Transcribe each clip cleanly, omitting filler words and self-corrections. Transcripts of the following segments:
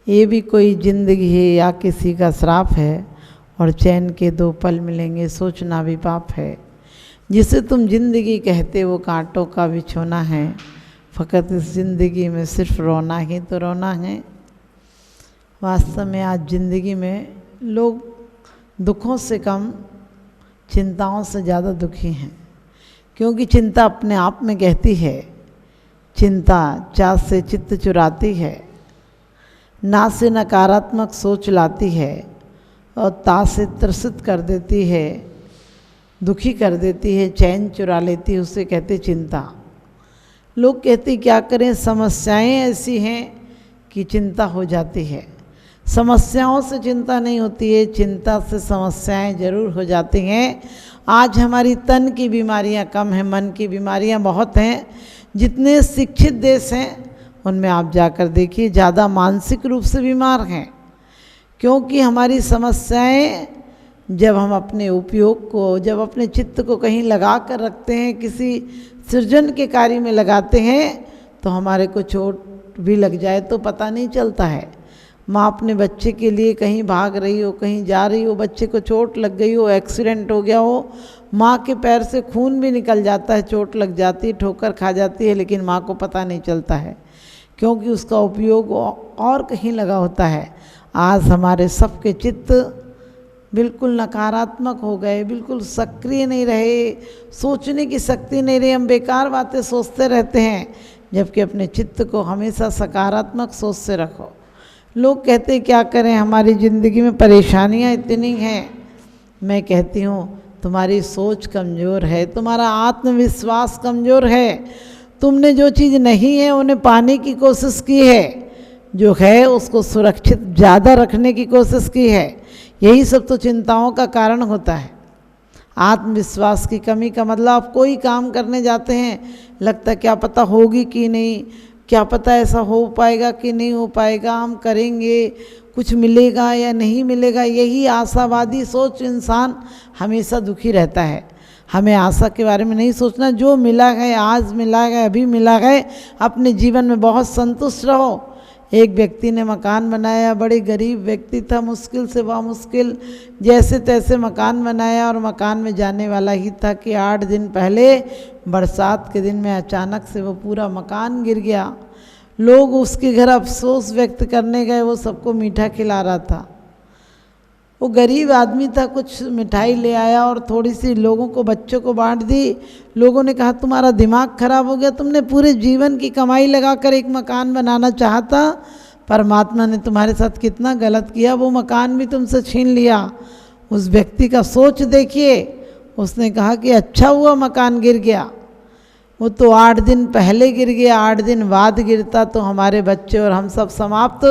ये भी कोई जिंदगी है या किसी का श्राप है, और चैन के 2 पल मिलेंगे सोचना भी पाप है। जिसे तुम जिंदगी कहते वो कांटों का बिछोना है, फ़कत इस ज़िंदगी में सिर्फ रोना ही तो रोना है। वास्तव में आज ज़िंदगी में लोग दुखों से कम चिंताओं से ज़्यादा दुखी हैं, क्योंकि चिंता अपने आप में कहती है, चिंता चाह से चित्त चुराती है, ना से नकारात्मक सोच लाती है और ता से त्रसित कर देती है, दुखी कर देती है, चैन चुरा लेती है, उसे कहते चिंता। लोग कहते क्या करें, समस्याएं ऐसी हैं कि चिंता हो जाती है। समस्याओं से चिंता नहीं होती है, चिंता से समस्याएं जरूर हो जाती हैं। आज हमारी तन की बीमारियां कम हैं, मन की बीमारियां बहुत हैं। जितने शिक्षित देश हैं उनमें आप जाकर देखिए ज़्यादा मानसिक रूप से बीमार हैं, क्योंकि हमारी समस्याएं जब हम अपने उपयोग को, जब अपने चित्त को कहीं लगा कर रखते हैं, किसी सृजन के कार्य में लगाते हैं, तो हमारे को चोट भी लग जाए तो पता नहीं चलता है। माँ अपने बच्चे के लिए कहीं भाग रही हो, कहीं जा रही हो, बच्चे को चोट लग गई हो, एक्सीडेंट हो गया हो, माँ के पैर से खून भी निकल जाता है, चोट लग जाती है, ठोकर खा जाती है, लेकिन माँ को पता नहीं चलता है, क्योंकि उसका उपयोग और कहीं लगा होता है। आज हमारे सबके चित्त बिल्कुल नकारात्मक हो गए, बिल्कुल सक्रिय नहीं रहे, सोचने की शक्ति नहीं रही, हम बेकार बातें सोचते रहते हैं, जबकि अपने चित्त को हमेशा सकारात्मक सोच से रखो। लोग कहते क्या करें, हमारी ज़िंदगी में परेशानियां इतनी हैं। मैं कहती हूँ तुम्हारी सोच कमज़ोर है, तुम्हारा आत्मविश्वास कमज़ोर है, तुमने जो चीज़ नहीं है उन्हें पाने की कोशिश की है, जो है उसको सुरक्षित ज़्यादा रखने की कोशिश की है। यही सब तो चिंताओं का कारण होता है। आत्मविश्वास की कमी का मतलब आप कोई काम करने जाते हैं, लगता है क्या पता होगी कि नहीं, क्या पता ऐसा हो पाएगा कि नहीं हो पाएगा, हम करेंगे कुछ मिलेगा या नहीं मिलेगा। यही आशावादी सोच इंसान हमेशा दुखी रहता है। हमें आशा के बारे में नहीं सोचना, जो मिला है आज मिला है अभी मिला है, अपने जीवन में बहुत संतुष्ट रहो। एक व्यक्ति ने मकान बनाया, बड़े गरीब व्यक्ति था, मुश्किल से मुश्किल जैसे तैसे मकान बनाया, और मकान में जाने वाला ही था कि 8 दिन पहले बरसात के दिन में अचानक से वो पूरा मकान गिर गया। लोग उसके घर अफसोस व्यक्त करने गए, वो सबको मीठा खिला रहा था। वो गरीब आदमी था, कुछ मिठाई ले आया और थोड़ी सी लोगों को, बच्चों को बांट दी। लोगों ने कहा तुम्हारा दिमाग खराब हो गया, तुमने पूरे जीवन की कमाई लगाकर एक मकान बनाना चाहता, परमात्मा ने तुम्हारे साथ कितना गलत किया, वो मकान भी तुमसे छीन लिया। उस व्यक्ति का सोच देखिए, उसने कहा कि अच्छा हुआ मकान गिर गया, वो तो 8 दिन पहले गिर गया, 8 दिन बाद गिरता तो हमारे बच्चे और हम सब समाप्त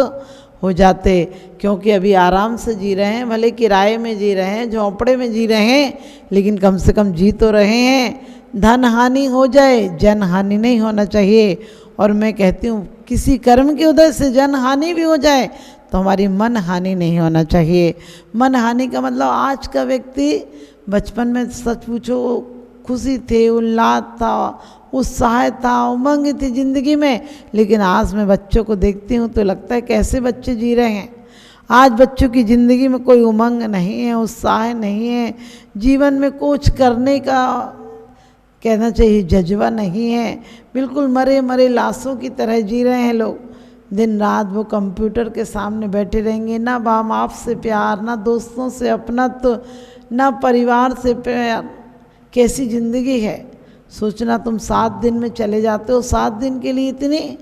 हो जाते। क्योंकि अभी आराम से जी रहे हैं, भले किराए में जी रहे हैं, झोंपड़े में जी रहे हैं, लेकिन कम से कम जी तो रहे हैं। धन हानि हो जाए, जन हानि नहीं होना चाहिए। और मैं कहती हूँ किसी कर्म के उदय से जन हानि भी हो जाए तो हमारी मन हानि नहीं होना चाहिए। मन हानि का मतलब आज का व्यक्ति बचपन में सच पूछो खुशी थे, उल्लास था, उत्साह था, उमंग थी ज़िंदगी में, लेकिन आज मैं बच्चों को देखती हूँ तो लगता है कैसे बच्चे जी रहे हैं। आज बच्चों की ज़िंदगी में कोई उमंग नहीं है, उत्साह नहीं है, जीवन में कुछ करने का कहना चाहिए जज्बा नहीं है, बिल्कुल मरे मरे लाशों की तरह जी रहे हैं लोग। दिन रात वो कंप्यूटर के सामने बैठे रहेंगे, ना माँ बाप से प्यार, ना दोस्तों से अपनत्व, ना परिवार से प्यार। कैसी ज़िंदगी है। सोचना तुम 7 दिन में चले जाते हो, 7 दिन के लिए इतनी,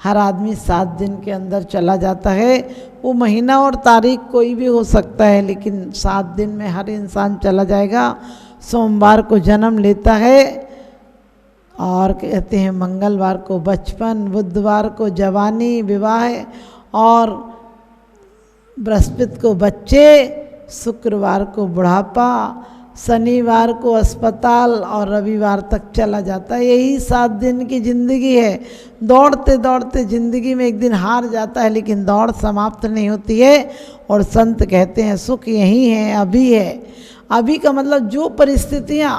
हर आदमी 7 दिन के अंदर चला जाता है। वो महीना और तारीख कोई भी हो सकता है, लेकिन 7 दिन में हर इंसान चला जाएगा। सोमवार को जन्म लेता है और कहते हैं मंगलवार को बचपन, बुधवार को जवानी विवाह, और बृहस्पति को बच्चे, शुक्रवार को बुढ़ापा, शनिवार को अस्पताल और रविवार तक चला जाता है। यही 7 दिन की ज़िंदगी है। दौड़ते दौड़ते ज़िंदगी में एक दिन हार जाता है, लेकिन दौड़ समाप्त नहीं होती है। और संत कहते हैं सुख यही है, अभी है। अभी का मतलब जो परिस्थितियाँ,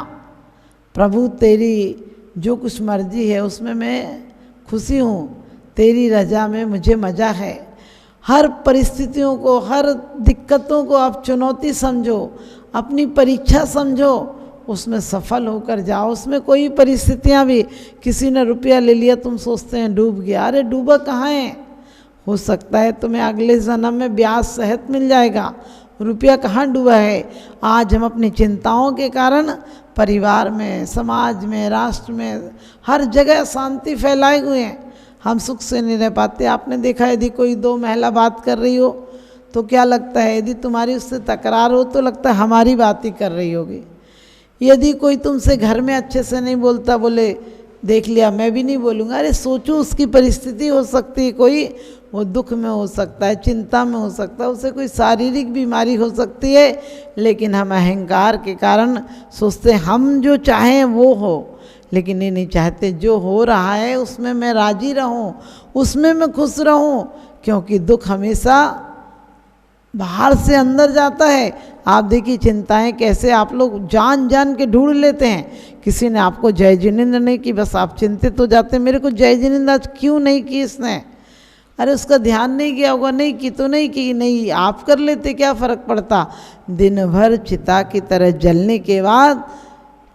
प्रभु तेरी जो कुछ मर्जी है उसमें मैं खुशी हूँ, तेरी रजा में मुझे मज़ा है। हर परिस्थितियों को, हर दिक्कतों को आप चुनौती समझो, अपनी परीक्षा समझो, उसमें सफल होकर जाओ। उसमें कोई परिस्थितियां भी, किसी ने रुपया ले लिया, तुम सोचते हैं डूब गया, अरे डूबा कहाँ है, हो सकता है तुम्हें अगले जन्म में ब्याज सहित मिल जाएगा, रुपया कहाँ डूबा है। आज हम अपनी चिंताओं के कारण परिवार में, समाज में, राष्ट्र में, हर जगह शांति फैलाए हुए हैं, हम सुख से नहीं रह पाते। आपने देखा यदि कोई दो महिला बात कर रही हो तो क्या लगता है, यदि तुम्हारी उससे तकरार हो तो लगता है हमारी बात ही कर रही होगी। यदि कोई तुमसे घर में अच्छे से नहीं बोलता, बोले देख लिया मैं भी नहीं बोलूँगा, अरे सोचो उसकी परिस्थिति हो सकती है, कोई वो दुख में हो सकता है, चिंता में हो सकता है, उसे कोई शारीरिक बीमारी हो सकती है, लेकिन हम अहंकार के कारण सोचते हैं हम जो चाहें वो हो, लेकिन ये नहीं चाहते जो हो रहा है उसमें मैं राजी रहूं, उसमें मैं खुश रहूं, क्योंकि दुख हमेशा बाहर से अंदर जाता है। आप देखिए चिंताएं कैसे आप लोग जान जान के ढूंढ लेते हैं। किसी ने आपको जय जिनेंद्र नहीं की, बस आप चिंतित हो जाते हैं, मेरे को जय जिनेंद्र आज क्यों नहीं की इसने, अरे उसका ध्यान नहीं किया होगा, नहीं की तो नहीं की, नहीं आप कर लेते क्या फ़र्क पड़ता। दिन भर चिता की तरह जलने के बाद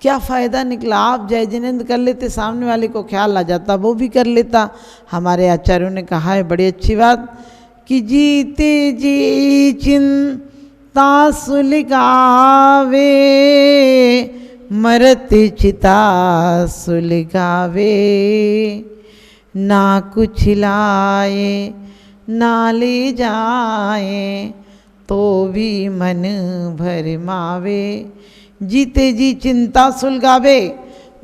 क्या फ़ायदा निकला। आप जय जिनेंद्र कर लेते, सामने वाले को ख्याल आ जाता, वो भी कर लेता। हमारे आचार्यों ने कहा है बड़ी अच्छी बात कि जीते जी चिंता सुलगावे, मरते चिता सुलगावे, ना कुछ लाए ना ले जाए तो भी मन भरमावे। जीते जी चिंता सुलगावे।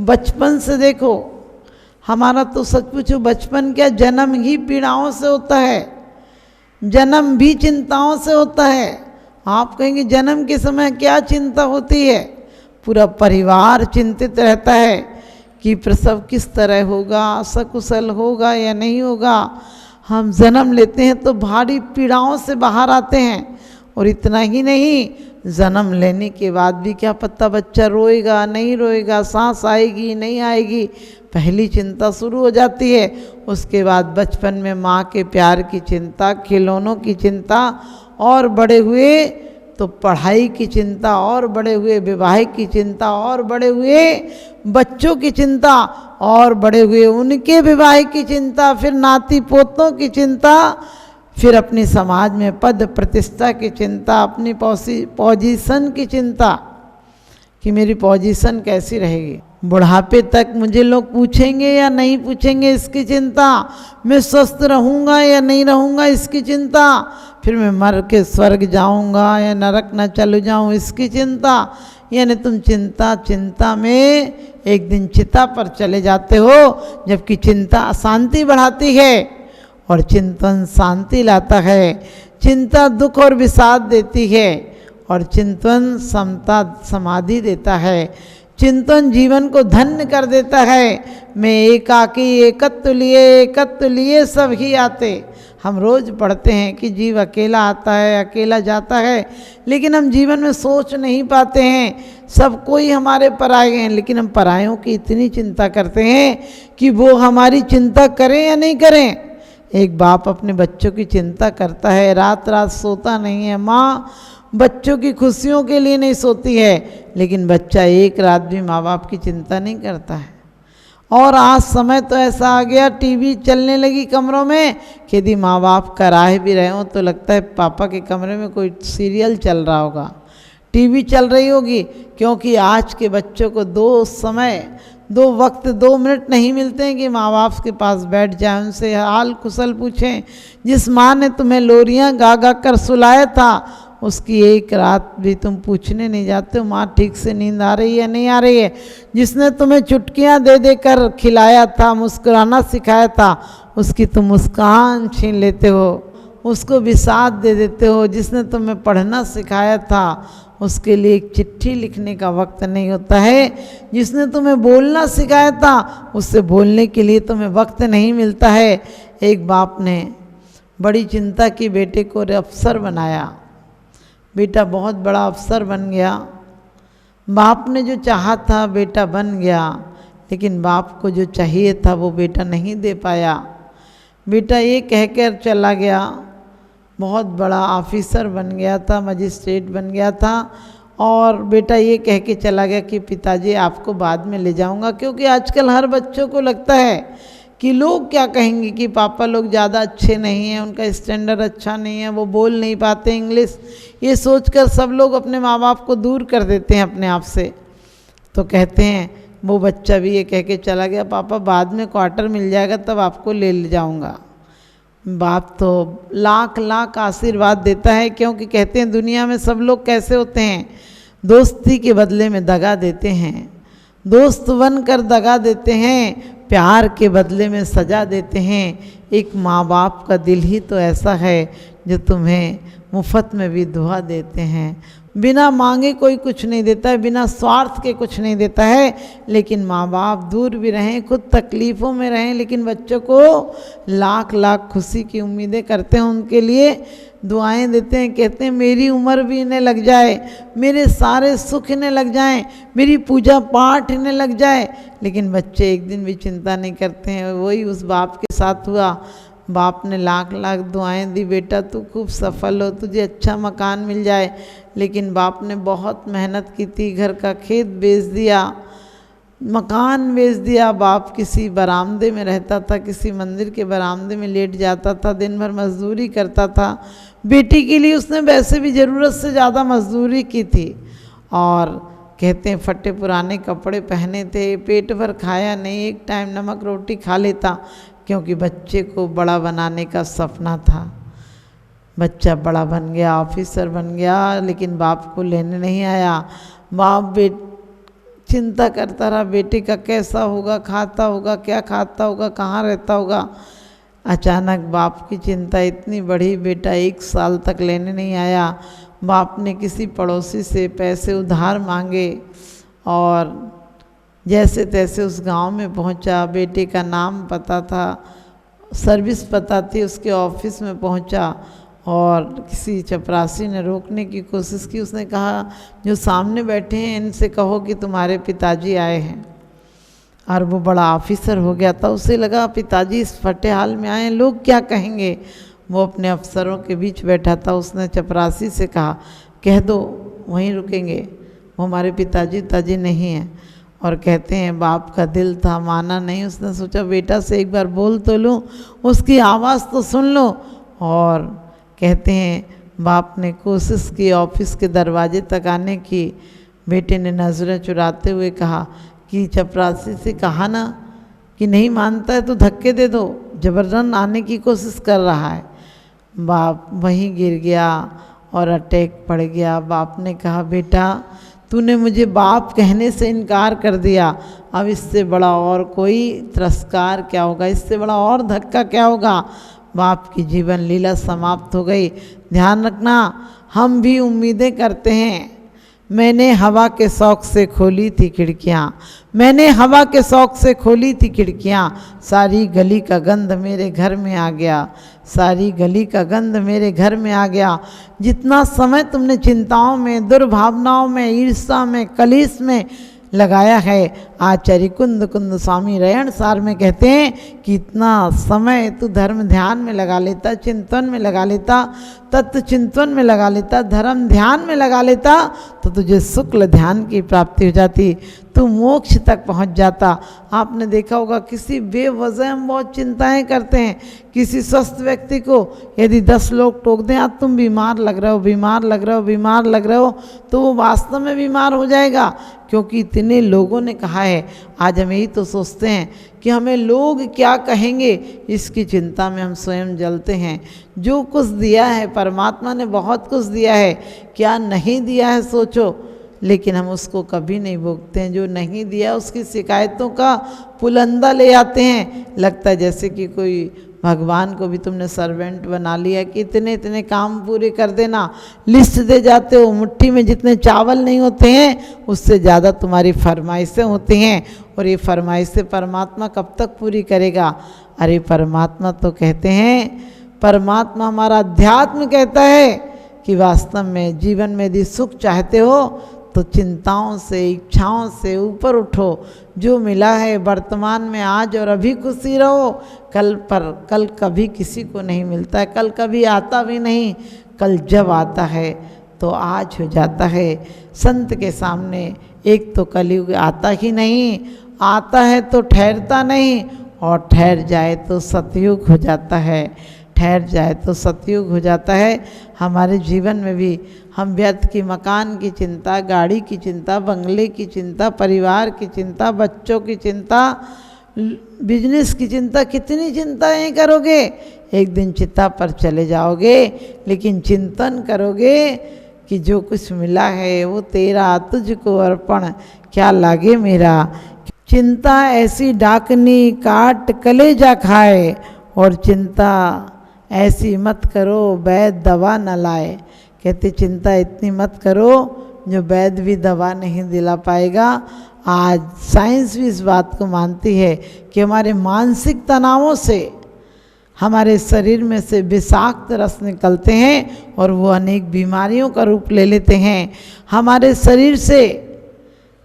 बचपन से देखो, हमारा तो सच पूछो बचपन क्या, जन्म ही पीड़ाओं से होता है, जन्म भी चिंताओं से होता है। आप कहेंगे जन्म के समय क्या चिंता होती है, पूरा परिवार चिंतित रहता है कि प्रसव किस तरह होगा, सकुशल होगा या नहीं होगा। हम जन्म लेते हैं तो भारी पीड़ाओं से बाहर आते हैं, और इतना ही नहीं, जन्म लेने के बाद भी क्या पता बच्चा रोएगा नहीं रोएगा, सांस आएगी नहीं आएगी, पहली चिंता शुरू हो जाती है। उसके बाद बचपन में माँ के प्यार की चिंता, खिलौनों की चिंता, और बड़े हुए तो पढ़ाई की चिंता, और बड़े हुए विवाह की चिंता, और बड़े हुए बच्चों की चिंता, और बड़े हुए उनके विवाह की चिंता, फिर नाती पोतों की चिंता, फिर अपनी समाज में पद प्रतिष्ठा की चिंता, अपनी पोजीशन की चिंता कि मेरी पोजीशन कैसी रहेगी, बुढ़ापे तक मुझे लोग पूछेंगे या नहीं पूछेंगे इसकी चिंता, मैं स्वस्थ रहूँगा या नहीं रहूँगा इसकी चिंता, फिर मैं मर के स्वर्ग जाऊँगा या नरक न चल जाऊँ इसकी चिंता। यानी तुम चिंता चिंता में एक दिन चिता पर चले जाते हो, जबकि चिंता अशांति बढ़ाती है और चिंतन शांति लाता है। चिंता दुख और विषाद देती है और चिंतन समता समाधि देता है। चिंतन जीवन को धन्य कर देता है। मैं एकाकी एकत्व लिए सब ही आते। हम रोज़ पढ़ते हैं कि जीव अकेला आता है अकेला जाता है, लेकिन हम जीवन में सोच नहीं पाते हैं। सब कोई हमारे पराये हैं, लेकिन हम परायों की इतनी चिंता करते हैं कि वो हमारी चिंता करें या नहीं करें। एक बाप अपने बच्चों की चिंता करता है, रात रात सोता नहीं है। माँ बच्चों की खुशियों के लिए नहीं सोती है, लेकिन बच्चा एक रात भी माँ बाप की चिंता नहीं करता है। और आज समय तो ऐसा आ गया, टीवी चलने लगी कमरों में कि यदि माँ बाप कराए भी रहे हों तो लगता है पापा के कमरे में कोई सीरियल चल रहा होगा, टीवी चल रही होगी, क्योंकि आज के बच्चों को दो वक्त 2 मिनट नहीं मिलते हैं कि माँ बाप के पास बैठ जाए, उनसे हाल कुशल पूछें। जिस माँ ने तुम्हें लोरियाँ गा गा कर सुलाया था, उसकी एक रात भी तुम पूछने नहीं जाते हो माँ ठीक से नींद आ रही है नहीं आ रही है। जिसने तुम्हें चुटकियाँ दे दे कर खिलाया था, मुस्कुराना सिखाया था, उसकी तुम मुस्कान छीन लेते हो, उसको विषाद दे देते हो। जिसने तुम्हें पढ़ना सिखाया था, उसके लिए एक चिट्ठी लिखने का वक्त नहीं होता है। जिसने तुम्हें बोलना सिखाया था, उससे बोलने के लिए तुम्हें वक्त नहीं मिलता है। एक बाप ने बड़ी चिंता की, बेटे को अफसर बनाया, बेटा बहुत बड़ा अफसर बन गया। बाप ने जो चाहा था बेटा बन गया, लेकिन बाप को जो चाहिए था वो बेटा नहीं दे पाया। बेटा ये कहकर चला गया बहुत बड़ा ऑफिसर बन गया था, मजिस्ट्रेट बन गया था, और बेटा ये कह के चला गया कि पिताजी आपको बाद में ले जाऊंगा, क्योंकि आजकल हर बच्चों को लगता है कि लोग क्या कहेंगे कि पापा लोग ज़्यादा अच्छे नहीं हैं, उनका स्टैंडर्ड अच्छा नहीं है, वो बोल नहीं पाते इंग्लिश, ये सोचकर सब लोग अपने माँ बाप को दूर कर देते हैं अपने आप से। तो कहते हैं वो बच्चा भी ये कह के चला गया, पापा बाद में क्वार्टर मिल जाएगा तब आपको ले जाऊँगा। बाप तो लाख लाख आशीर्वाद देता है, क्योंकि कहते हैं दुनिया में सब लोग कैसे होते हैं, दोस्ती के बदले में दगा देते हैं, दोस्त बनकर दगा देते हैं, प्यार के बदले में सजा देते हैं। एक माँ बाप का दिल ही तो ऐसा है जो तुम्हें मुफ्त में भी दुआ देते हैं, बिना मांगे कोई कुछ नहीं देता है, बिना स्वार्थ के कुछ नहीं देता है। लेकिन माँ बाप दूर भी रहें, खुद तकलीफ़ों में रहें, लेकिन बच्चों को लाख लाख खुशी की उम्मीदें करते हैं, उनके लिए दुआएं देते हैं, कहते हैं मेरी उम्र भी इन्हें लग जाए, मेरे सारे सुख इन्हें लग जाएं, मेरी पूजा पाठ इन्हें लग जाए। लेकिन बच्चे एक दिन भी चिंता नहीं करते हैं। वही उस बाप के साथ हुआ, बाप ने लाख लाख दुआएं दी, बेटा तू खूब सफल हो, तुझे अच्छा मकान मिल जाए। लेकिन बाप ने बहुत मेहनत की थी, घर का खेत बेच दिया, मकान बेच दिया। बाप किसी बरामदे में रहता था, किसी मंदिर के बरामदे में लेट जाता था, दिन भर मजदूरी करता था। बेटी के लिए उसने वैसे भी ज़रूरत से ज़्यादा मजदूरी की थी, और कहते हैं फटे पुराने कपड़े पहने थे, पेट भर खाया नहीं, एक टाइम नमक रोटी खा लेता, क्योंकि बच्चे को बड़ा बनाने का सपना था। बच्चा बड़ा बन गया, ऑफिसर बन गया, लेकिन बाप को लेने नहीं आया। बाप चिंता करता रहा बेटे का कैसा होगा, खाता होगा, क्या खाता होगा, कहाँ रहता होगा। अचानक बाप की चिंता इतनी बढ़ी, बेटा 1 साल तक लेने नहीं आया। बाप ने किसी पड़ोसी से पैसे उधार मांगे और जैसे तैसे उस गांव में पहुंचा। बेटे का नाम पता था, सर्विस पता थी, उसके ऑफिस में पहुंचा, और किसी चपरासी ने रोकने की कोशिश की। उसने कहा जो सामने बैठे हैं इनसे कहो कि तुम्हारे पिताजी आए हैं। और वो बड़ा ऑफिसर हो गया था, उसे लगा पिताजी इस फटे हाल में आए हैं, लोग क्या कहेंगे। वो अपने अफसरों के बीच बैठा था, उसने चपरासी से कहा कह दो वहीं रुकेंगे, वो हमारे पिताजी नहीं हैं। और कहते हैं बाप का दिल था, माना नहीं, उसने सोचा बेटा से एक बार बोल तो लूँ, उसकी आवाज़ तो सुन लो। और कहते हैं बाप ने कोशिश की ऑफिस के दरवाजे तक आने की। बेटे ने नज़रें चुराते हुए कहा कि चपरासी से कहा ना कि नहीं मानता है तो धक्के दे दो, जबरदस्त आने की कोशिश कर रहा है। बाप वहीं गिर गया और अटैक पड़ गया। बाप ने कहा बेटा तूने मुझे बाप कहने से इनकार कर दिया, अब इससे बड़ा और कोई तिरस्कार क्या होगा, इससे बड़ा और धक्का क्या होगा। बाप की जीवन लीला समाप्त हो गई। ध्यान रखना, हम भी उम्मीदें करते हैं। मैंने हवा के शौक़ से खोली थी खिड़कियाँ, मैंने हवा के शौक़ से खोली थी खिड़कियाँ, सारी गली का गंध मेरे घर में आ गया, सारी गली का गंध मेरे घर में आ गया। जितना समय तुमने चिंताओं में, दुर्भावनाओं में, ईर्ष्या में, कलेश में लगाया है, आचार्य कुंद स्वामी रयण सार में कहते हैं कि इतना समय तू धर्म ध्यान में लगा लेता, चिंतन में लगा लेता, तत्व चिंतन में लगा लेता, धर्म ध्यान में लगा लेता, तो तुझे शुक्ल ध्यान की प्राप्ति हो जाती, तू मोक्ष तक पहुंच जाता। आपने देखा होगा किसी बेवजह हम बहुत चिंताएं करते हैं। किसी स्वस्थ व्यक्ति को यदि 10 लोग टोक दें आज तुम बीमार लग रहे हो, बीमार लग रहे हो, बीमार लग रहे हो, तो वो वास्तव में बीमार हो जाएगा, क्योंकि इतने लोगों ने कहा है। आज हम यही तो सोचते हैं कि हमें लोग क्या कहेंगे, इसकी चिंता में हम स्वयं जलते हैं। जो कुछ दिया है परमात्मा ने, बहुत कुछ दिया है, क्या नहीं दिया है सोचो, लेकिन हम उसको कभी नहीं भोगते हैं। जो नहीं दिया उसकी शिकायतों का पुलंदा ले आते हैं। लगता है जैसे कि कोई भगवान को भी तुमने सर्वेंट बना लिया कि इतने इतने काम पूरे कर देना, लिस्ट दे जाते हो। मुट्ठी में जितने चावल नहीं होते हैं उससे ज़्यादा तुम्हारी फरमाइशें होती हैं, और ये फरमाइशें परमात्मा कब तक पूरी करेगा। अरे परमात्मा तो कहते हैं, परमात्मा हमारा अध्यात्म कहता है कि वास्तव में जीवन में यदि सुख चाहते हो तो चिंताओं से, इच्छाओं से ऊपर उठो। जो मिला है वर्तमान में आज और अभी खुशी रहो। कल कभी किसी को नहीं मिलता है, कल कभी आता भी नहीं। कल जब आता है तो आज हो जाता है। संत के सामने एक तो कलयुग आता ही नहीं, आता है तो ठहरता नहीं, और ठहर जाए तो सतयुग हो जाता है। ठहर जाए तो सतयुग हो जाता है। हमारे जीवन में भी हम व्यर्थ की मकान की चिंता, गाड़ी की चिंता, बंगले की चिंता, परिवार की चिंता, बच्चों की चिंता, बिजनेस की चिंता, कितनी चिंताएं करोगे? एक दिन चिता पर चले जाओगे, लेकिन चिंतन करोगे कि जो कुछ मिला है वो तेरा, तुझको अर्पण, क्या लागे मेरा। चिंता ऐसी डाकनी काट कलेजा खाए, और चिंता ऐसी मत करो वैद्य दवा न लाए। कहते चिंता इतनी मत करो जो वैद्य भी दवा नहीं दिला पाएगा। आज साइंस भी इस बात को मानती है कि हमारे मानसिक तनावों से हमारे शरीर में से विषाक्त रस निकलते हैं और वो अनेक बीमारियों का रूप ले लेते हैं। हमारे शरीर से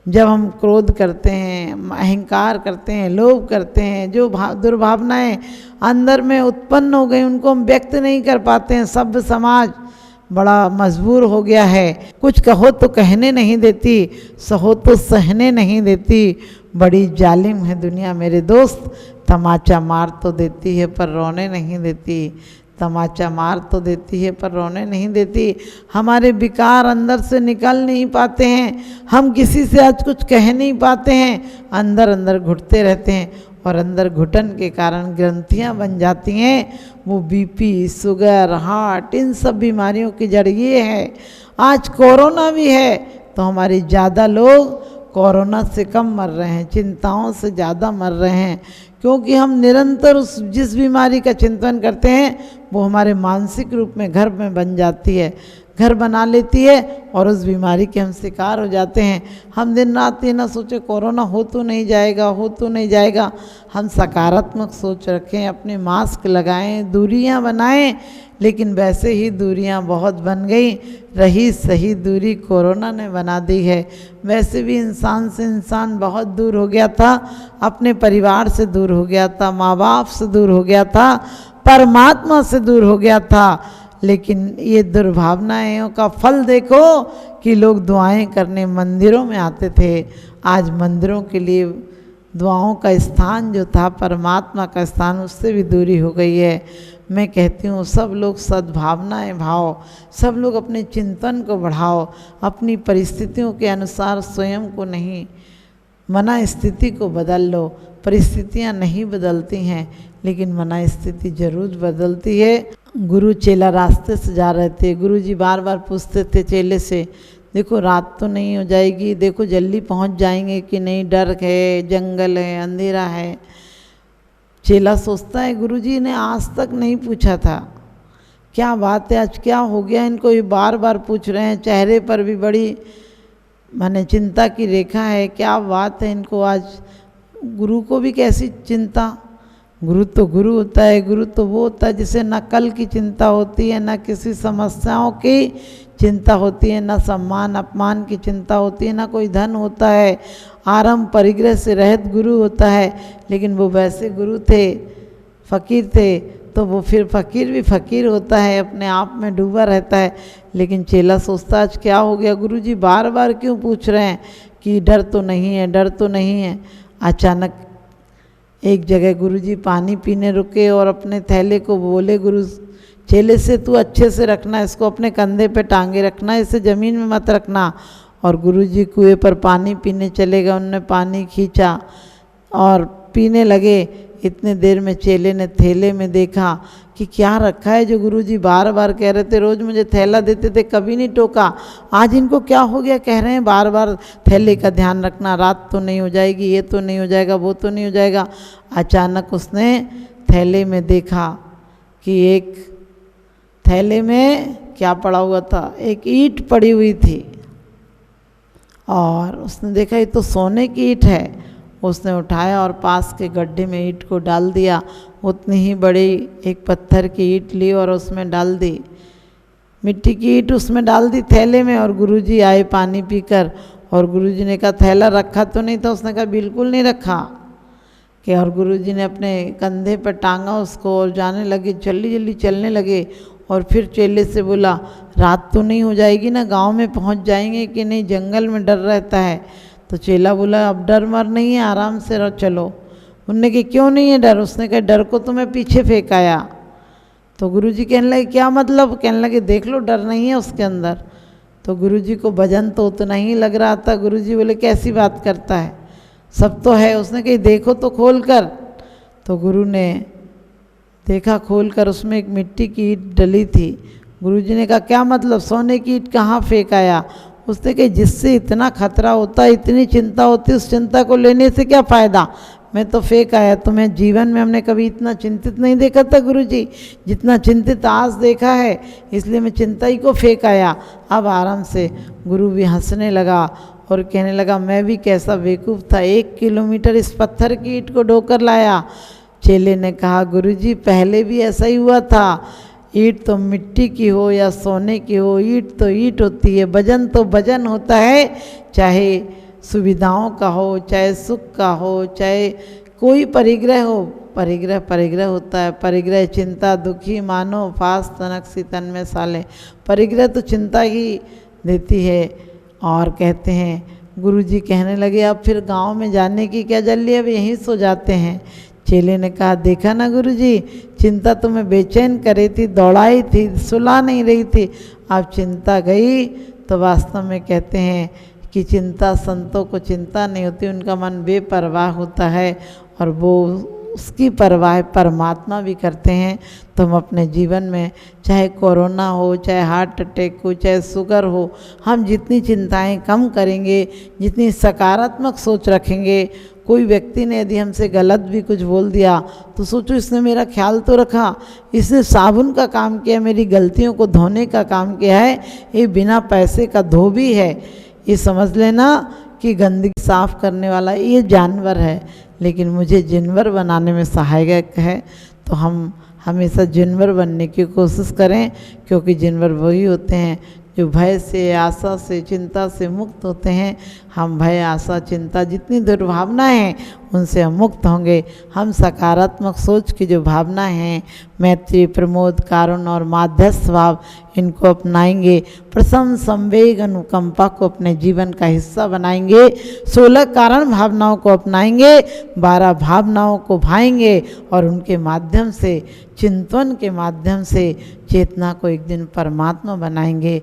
जब हम क्रोध करते हैं, अहंकार करते हैं, लोभ करते हैं, जो दुर्भावनाएं अंदर में उत्पन्न हो गई उनको हम व्यक्त नहीं कर पाते हैं। सभ्य समाज बड़ा मजबूर हो गया है। कुछ कहो तो कहने नहीं देती, सहो तो सहने नहीं देती। बड़ी जालिम है दुनिया मेरे दोस्त, तमाचा मार तो देती है पर रोने नहीं देती। तमाचा मार तो देती है पर रोने नहीं देती। हमारे विकार अंदर से निकल नहीं पाते हैं, हम किसी से आज कुछ कह नहीं पाते हैं, अंदर अंदर घुटते रहते हैं, और अंदर घुटन के कारण ग्रंथियां बन जाती हैं। वो बीपी, शुगर, हार्ट, इन सब बीमारियों की जड़ ये है। आज कोरोना भी है तो हमारे ज़्यादा लोग कोरोना से कम मर रहे हैं, चिंताओं से ज़्यादा मर रहे हैं, क्योंकि हम निरंतर उस जिस बीमारी का चिंतन करते हैं वो हमारे मानसिक रूप में घर में बन जाती है, घर बना लेती है, और उस बीमारी के हम शिकार हो जाते हैं। हम दिन रात ये ना सोचे कोरोना हो तो नहीं जाएगा, हो तो नहीं जाएगा। हम सकारात्मक सोच रखें, अपने मास्क लगाएं, दूरियां बनाएं, लेकिन वैसे ही दूरियां बहुत बन गई। रही सही दूरी कोरोना ने बना दी है। वैसे भी इंसान से इंसान बहुत दूर हो गया था, अपने परिवार से दूर हो गया था, माँ बाप से दूर हो गया था, परमात्मा से दूर हो गया था। लेकिन ये दुर्भावनाओं का फल देखो कि लोग दुआएं करने मंदिरों में आते थे। आज मंदिरों के लिए दुआओं का स्थान जो था, परमात्मा का स्थान, उससे भी दूरी हो गई है। मैं कहती हूँ सब लोग सद्भावनाएं भाव, सब लोग अपने चिंतन को बढ़ाओ, अपनी परिस्थितियों के अनुसार स्वयं को नहीं, मना स्थिति को बदल लो। परिस्थितियाँ नहीं बदलती हैं, लेकिन मना स्थिति जरूर बदलती है। गुरु चेला रास्ते से जा रहे थे, गुरुजी बार बार पूछते थे चेले से, देखो रात तो नहीं हो जाएगी, देखो जल्दी पहुंच जाएंगे कि नहीं, डर है, जंगल है, अंधेरा है। चेला सोचता है गुरुजी ने आज तक नहीं पूछा था, क्या बात है, आज क्या हो गया इनको, ये बार बार पूछ रहे हैं। चेहरे पर भी बड़ी माने चिंता की रेखा है, क्या बात है इनको आज। गुरु को भी कैसी चिंता, गुरु तो गुरु होता है, गुरु तो वो होता है जिसे न कल की चिंता होती है, न किसी समस्याओं की चिंता होती है, न सम्मान अपमान की चिंता होती है, न कोई धन होता है। आरंभ परिग्रह से रहित गुरु होता है। लेकिन वो वैसे गुरु थे, फ़कीर थे, तो वो फिर फ़कीर भी फ़कीर होता है, अपने आप में डूबा रहता है। लेकिन चेला सोचता आज क्या हो गया, गुरुजी बार बार क्यों पूछ रहे हैं कि डर तो नहीं है, डर तो नहीं है। अचानक एक जगह गुरुजी पानी पीने रुके और अपने थैले को बोले गुरु चेले से, तू अच्छे से रखना, इसको अपने कंधे पे टांगे रखना, इसे ज़मीन में मत रखना। और गुरुजी कुएं पर पानी पीने चले गए, उन्होंने पानी खींचा और पीने लगे। इतने देर में चेले ने थैले में देखा कि क्या रखा है, जो गुरुजी बार बार कह रहे थे, रोज़ मुझे थैला देते थे, कभी नहीं टोका, आज इनको क्या हो गया, कह रहे हैं बार बार थैले का ध्यान रखना, रात तो नहीं हो जाएगी, ये तो नहीं हो जाएगा, वो तो नहीं हो जाएगा। अचानक उसने थैले में देखा कि एक थैले में क्या पड़ा हुआ था, एक ईंट पड़ी हुई थी, और उसने देखा ये तो सोने की ईंट है। उसने उठाया और पास के गड्ढे में ईंट को डाल दिया। उतनी ही बड़ी एक पत्थर की ईंट ली और उसमें डाल दी। मिट्टी की ईंट उसमें डाल दी थैले में, और गुरुजी आए पानी पीकर, और गुरुजी ने कहा थैला रखा तो नहीं था? उसने कहा बिल्कुल नहीं रखा। कि और गुरुजी ने अपने कंधे पर टांगा उसको और जाने लगे, जल्दी जल्दी चलने लगे। और फिर चेले से बोला रात तो नहीं हो जाएगी ना, गांव में पहुंच जाएंगे कि नहीं, जंगल में डर रहता है। तो चेला बोला अब डर मर नहीं है, आराम से चलो। उनने कहा क्यों नहीं है डर? उसने कहा डर को तो मैं पीछे फेंक आया। तो गुरुजी कहने लगे क्या मतलब? कहने लगे देख लो डर नहीं है उसके अंदर। तो गुरुजी को भजन तो उतना ही लग रहा था। गुरुजी बोले कैसी बात करता है, सब तो है। उसने कही देखो तो खोल कर। तो गुरु ने देखा खोल कर, उसमें एक मिट्टी की ईंट डली थी। गुरुजी ने कहा क्या मतलब, सोने की ईंट कहाँ फेंक आया? उसने कही जिससे इतना खतरा होता है, इतनी चिंता होती है, उस चिंता को लेने से क्या फ़ायदा, मैं तो फेंक आया। तुम्हें जीवन में हमने कभी इतना चिंतित नहीं देखा था गुरुजी, जितना चिंतित आज देखा है, इसलिए मैं चिंता ही को फेंक आया। अब आराम से। गुरु भी हंसने लगा और कहने लगा मैं भी कैसा बेवकूफ़ था, 1 किलोमीटर इस पत्थर की ईंट को ढोकर लाया। चेले ने कहा गुरुजी पहले भी ऐसा ही हुआ था, ईंट तो मिट्टी की हो या सोने की हो, ईंट तो ईंट होती है, वजन तो वजन होता है, चाहे सुविधाओं का हो, चाहे सुख का हो, चाहे कोई परिग्रह हो, परिग्रह परिग्रह होता है। परिग्रह चिंता दुखी मानो फास तनक सी तन में साले, परिग्रह तो चिंता ही देती है। और कहते हैं गुरुजी कहने लगे अब फिर गांव में जाने की क्या जल्दी, अब यहीं सो जाते हैं। चेले ने कहा देखा ना गुरुजी, चिंता तो मैं बेचैन करे थी, दौड़ाई थी, सुला नहीं रही थी, अब चिंता गई। तो वास्तव में कहते हैं कि चिंता, संतों को चिंता नहीं होती, उनका मन बेपरवाह होता है और वो उसकी परवाह परमात्मा भी करते हैं। तो हम अपने जीवन में चाहे कोरोना हो, चाहे हार्ट अटैक हो, चाहे शुगर हो, हम जितनी चिंताएं कम करेंगे, जितनी सकारात्मक सोच रखेंगे। कोई व्यक्ति ने यदि हमसे गलत भी कुछ बोल दिया तो सोचो इसने मेरा ख्याल तो रखा, इसने साबुन का काम किया, मेरी गलतियों को धोने का काम किया है, ये बिना पैसे का धोबी है। ये समझ लेना कि गंदगी साफ करने वाला ये जानवर है, लेकिन मुझे जिनवर बनाने में सहायक है। तो हम हमेशा जिनवर बनने की कोशिश करें, क्योंकि जिनवर वही होते हैं जो भय से, आशा से, चिंता से मुक्त होते हैं। हम भय, आशा, चिंता जितनी दुर्भावना हैं उनसे हम मुक्त होंगे। हम सकारात्मक सोच की जो भावना हैं, मैत्री, प्रमोद, कारुण और माध्यस्थ भाव, इनको अपनाएंगे। प्रसन्न, संवेग, अनुकंपा को अपने जीवन का हिस्सा बनाएंगे। 16 कारण भावनाओं को अपनाएंगे, 12 भावनाओं को भाएंगे और उनके माध्यम से, चिंतन के माध्यम से चेतना को एक दिन परमात्मा बनाएंगे।